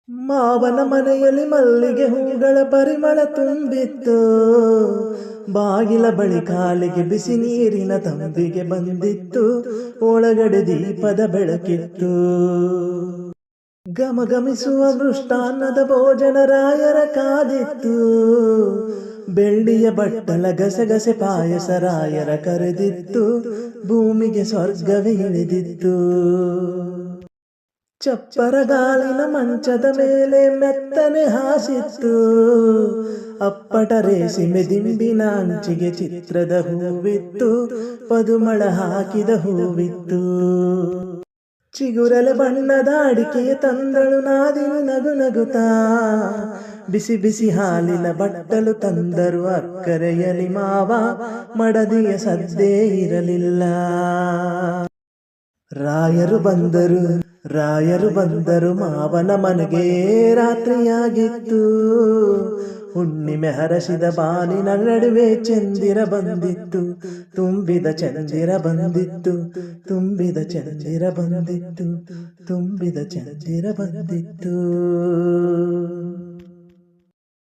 ಮಾವನ ಮನೆಯಲ್ಲಿ ಮಲ್ಲಿಗೆ ಹೂಗಳ ಪರಿಮಳ ತುಂಬಿತ್ತು. ಬಾಗಿಲ ಬಳಿ ಕಾಲಿಗೆ ಬಿಸಿ ನೀರಿನ ತಂಬಿಗೆ ಬಂದಿತ್ತು. ಒಳಗಡೆ ದೀಪದ ಬೆಳಕಿತ್ತು. ಗಮಗಮಿಸುವ ಮೃಷ್ಟಾನ್ನದ ಭೋಜನ ರಾಯರ ಕಾದಿತ್ತು. ಬೆಳ್ಳಿಯ ಬಟ್ಟಲ ಗಸಗಸೆ ಪಾಯಸ ರಾಯರ ಕರೆದಿತ್ತು. ಭೂಮಿಗೆ ಸ್ವರ್ಗವೇ ಇಳಿದಿತ್ತು. ಚಪ್ಪರ ಗಾಲಿನ ಮಂಚದ ಮೇಲೆ ಮೆತ್ತನೆ ಹಾಸಿತ್ತು. ಅಪ್ಪಟ ರೇಸಿಮೆ ದಿಂಬಿನ ಅಂಚಿಗೆ ಚಿತ್ರದ ಹೂವಿತ್ತು. ಪದುಮಳ ಹಾಕಿದ ಹೂವಿತ್ತು. ಚಿಗುರಲೆ ಬಣ್ಣದ ಅಡಿಕೆಯ ತಂದಳು ನಾದಿನಿ ನಗು ನಗುತ್ತಾ. ಬಿಸಿ ಬಿಸಿ ಹಾಲಿನ ಬಟ್ಟಲು ತಂದರು ಅಕ್ಕರೆಯಲಿ ಮಾವ. ಮಡದಿಯ ಸದ್ದೇ ಇರಲಿಲ್ಲ. ರಾಯರು ಬಂದರು ಮಾವನ ಮನೆಗೆ. ರಾತ್ರಿಯಾಗಿತ್ತು. ಹುಣ್ಣಿಮೆ ಹರಸಿದ ಬಾನಿನ ನಡುವೆ ಚಂದಿರ ಬಂದಿತ್ತು. ತುಂಬಿದ ಚಂದಿರ ಬಂದಿತ್ತು. ತುಂಬಿದ ಚಂದಿರ ಬಂದಿತ್ತು. ತುಂಬಿದ ಚಂದಿರ ಬಂದಿತ್ತು.